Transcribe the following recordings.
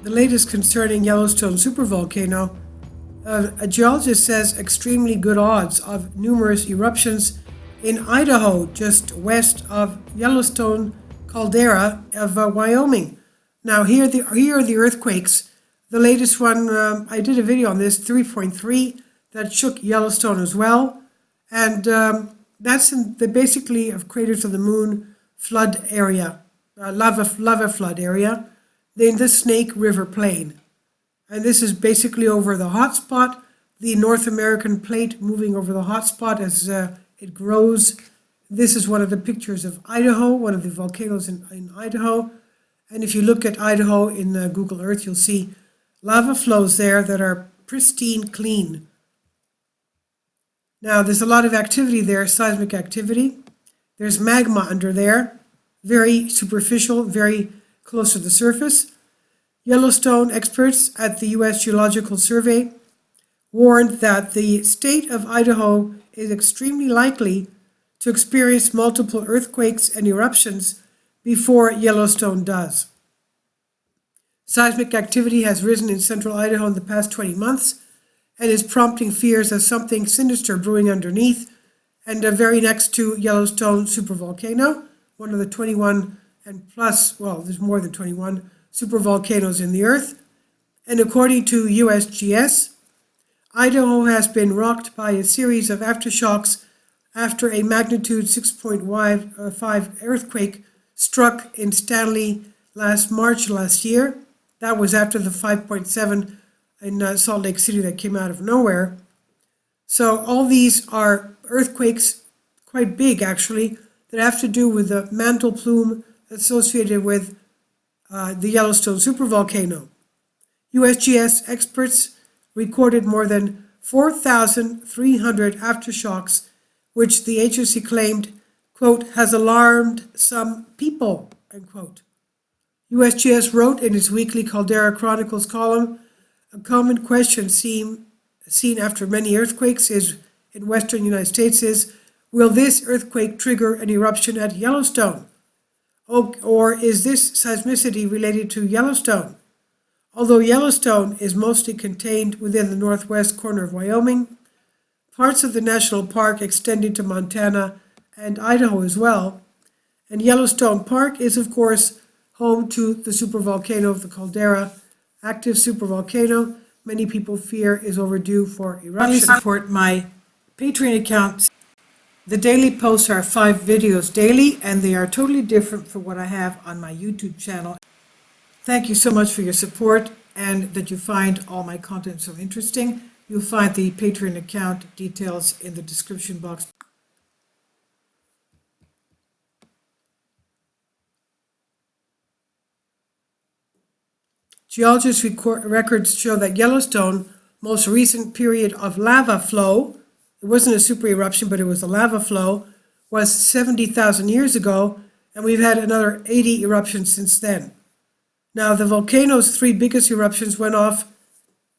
The latest concerning Yellowstone supervolcano, a geologist says extremely good odds of numerous eruptions in Idaho, just west of Yellowstone caldera of Wyoming. Now here are the earthquakes. The latest one, I did a video on this, 3.3, that shook Yellowstone as well. And that's in the basically of craters of the moon flood area, lava flood area, in the Snake River Plain. And this is basically over the hotspot, the North American plate moving over the hotspot as it grows. This is one of the pictures of Idaho, one of the volcanoes in Idaho. And if you look at Idaho in Google Earth, you'll see lava flows there that are pristine clean. Now, there's a lot of activity there, seismic activity. There's magma under there, very superficial, very close to the surface. Yellowstone experts at the U.S. Geological Survey warned that the state of Idaho is extremely likely to experience multiple earthquakes and eruptions before Yellowstone does. Seismic activity has risen in central Idaho in the past 20 months and is prompting fears of something sinister brewing underneath and very next to Yellowstone supervolcano, one of the 21 and plus, well, there's more than 21 supervolcanoes in the earth. And according to USGS, Idaho has been rocked by a series of aftershocks after a magnitude 6.5 earthquake struck in Stanley March last year. That was after the 5.7 in Salt Lake City that came out of nowhere. So all these are earthquakes, quite big actually, that have to do with the mantle plume associated with the Yellowstone supervolcano. USGS experts recorded more than 4,300 aftershocks, which the agency claimed, quote, has alarmed some people, end quote. USGS wrote in its weekly Caldera Chronicles column, a common question seen after many earthquakes in western United States is, will this earthquake trigger an eruption at Yellowstone? Or is this seismicity related to Yellowstone? Although Yellowstone is mostly contained within the northwest corner of Wyoming, parts of the national park extend into Montana and Idaho as well. And Yellowstone Park is, of course, home to the supervolcano of the caldera, active supervolcano. Many people fear is overdue for eruption. Support my Patreon account. The daily posts are 5 videos daily, and they are totally different from what I have on my YouTube channel. Thank you so much for your support and that you find all my content so interesting. You'll find the Patreon account details in the description box. Geologists' records show that Yellowstone, most recent period of lava flow, it wasn't a super eruption, but it was a lava flow, was 70,000 years ago, and we've had another 80 eruptions since then. Now, the volcano's 3 biggest eruptions went off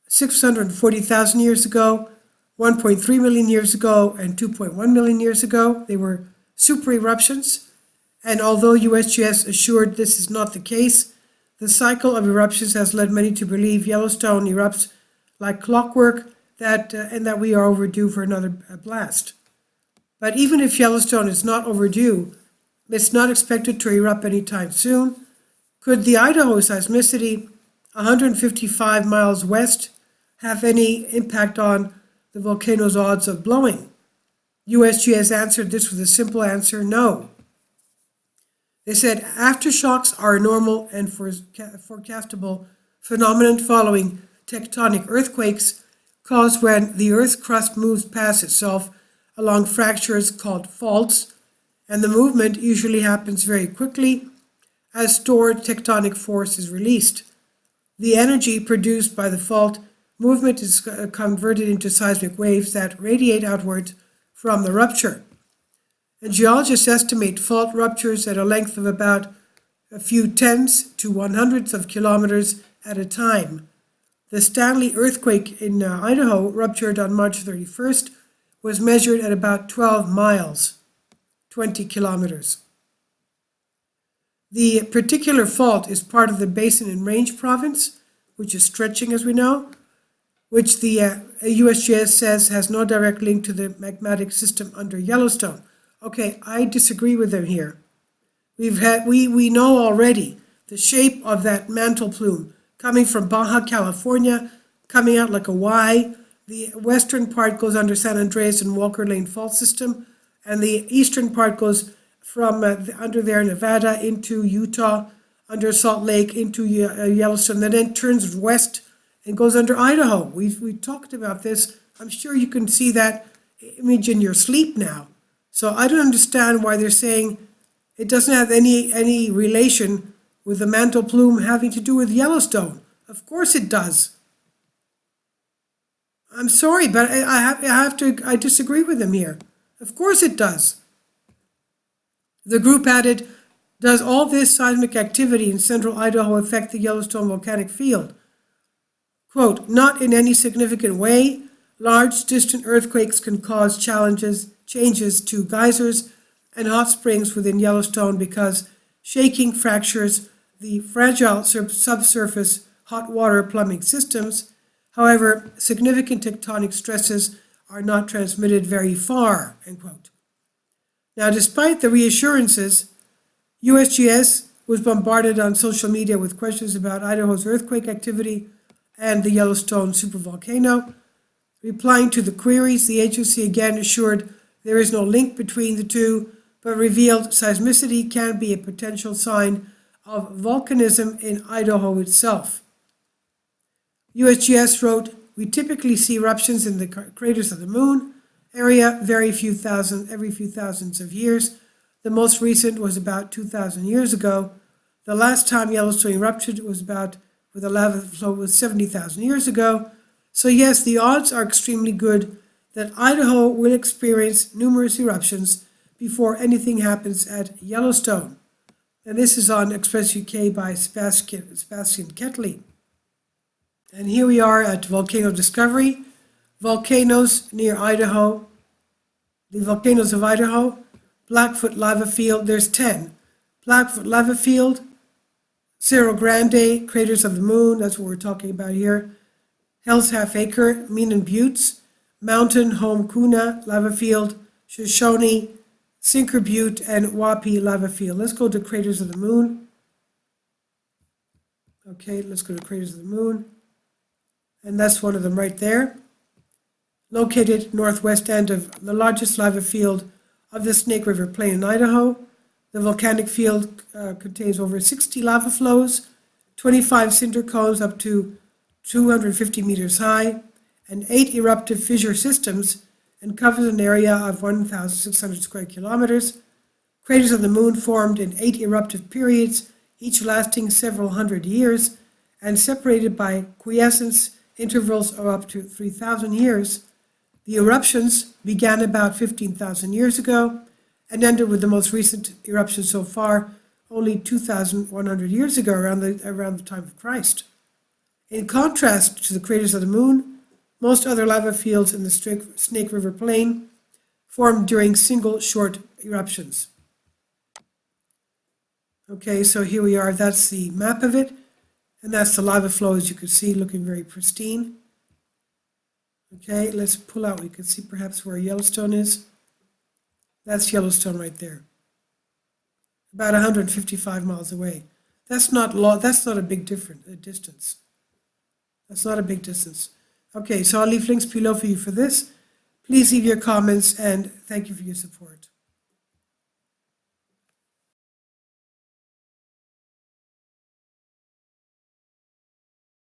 640,000 years ago, 1.3 million years ago, and 2.1 million years ago. They were super eruptions, and although USGS assured this is not the case, the cycle of eruptions has led many to believe Yellowstone erupts like clockwork, and that we are overdue for another blast. But even if Yellowstone is not overdue, it's not expected to erupt anytime soon. Could the Idaho seismicity 155 miles west have any impact on the volcano's odds of blowing? USGS answered this with a simple answer, no. They said aftershocks are a normal and forecastable phenomenon following tectonic earthquakes caused when the Earth's crust moves past itself along fractures called faults, and the movement usually happens very quickly as stored tectonic force is released. The energy produced by the fault movement is converted into seismic waves that radiate outward from the rupture. And geologists estimate fault ruptures at a length of about a few tens to 100ths of kilometers at a time. The Stanley earthquake in Idaho ruptured on March 31st, was measured at about 12 miles, 20 kilometers. The particular fault is part of the Basin and Range Province, which is stretching as we know, which the USGS says has no direct link to the magmatic system under Yellowstone. Okay, I disagree with them here. We know already the shape of that mantle plume coming from Baja California, coming out like a Y. The western part goes under San Andreas and Walker Lane Fault System, and the eastern part goes from under there Nevada into Utah, under Salt Lake into Yellowstone, and then turns west and goes under Idaho. We talked about this. I'm sure you can see that image in your sleep now. So I don't understand why they're saying it doesn't have any relation with the mantle plume having to do with Yellowstone. Of course it does. I'm sorry, but I disagree with them here. Of course it does. The group added, does all this seismic activity in central Idaho affect the Yellowstone volcanic field? Quote, not in any significant way. Large distant earthquakes can cause changes to geysers and hot springs within Yellowstone because shaking fractures the fragile subsurface hot water plumbing systems. However, significant tectonic stresses are not transmitted very far, end quote. Now, despite the reassurances, USGS was bombarded on social media with questions about Idaho's earthquake activity and the Yellowstone supervolcano. Replying to the queries, the agency again assured there is no link between the two, but revealed seismicity can be a potential sign of volcanism in Idaho itself. USGS wrote, we typically see eruptions in the craters of the moon area every few thousands of years. The most recent was about 2,000 years ago. The last time Yellowstone erupted was with a lava flow was 70,000 years ago. So yes, the odds are extremely good that Idaho will experience numerous eruptions before anything happens at Yellowstone. And this is on Express UK by Sebastian Ketley. And here we are at Volcano Discovery. Volcanoes near Idaho. The volcanoes of Idaho. Blackfoot Lava Field, there's 10. Blackfoot Lava Field, Cerro Grande, Craters of the Moon, that's what we're talking about here. Hell's Half Acre, Meanan Buttes, Mountain Home Kuna Lava Field, Shoshone, Sinker Butte, and Wapi Lava Field. Let's go to Craters of the Moon. Okay, let's go to Craters of the Moon. And that's one of them right there. Located northwest end of the largest lava field of the Snake River Plain in Idaho. The volcanic field contains over 60 lava flows, 25 cinder cones up to 250 meters high, and 8 eruptive fissure systems, and covers an area of 1,600 square kilometers. Craters of the Moon formed in 8 eruptive periods, each lasting several hundred years, and separated by quiescence intervals of up to 3,000 years. The eruptions began about 15,000 years ago and ended with the most recent eruption so far only 2,100 years ago, around the time of Christ. In contrast to the Craters of the Moon, most other lava fields in the Snake River Plain formed during single short eruptions. Okay, so here we are, that's the map of it, and that's the lava flow, as you can see, looking very pristine. Okay, let's pull out, we can see perhaps where Yellowstone is. That's Yellowstone right there, about 155 miles away. That's not a big distance. That's not a big distance. Okay, so I'll leave links below for you for this. Please leave your comments, and thank you for your support.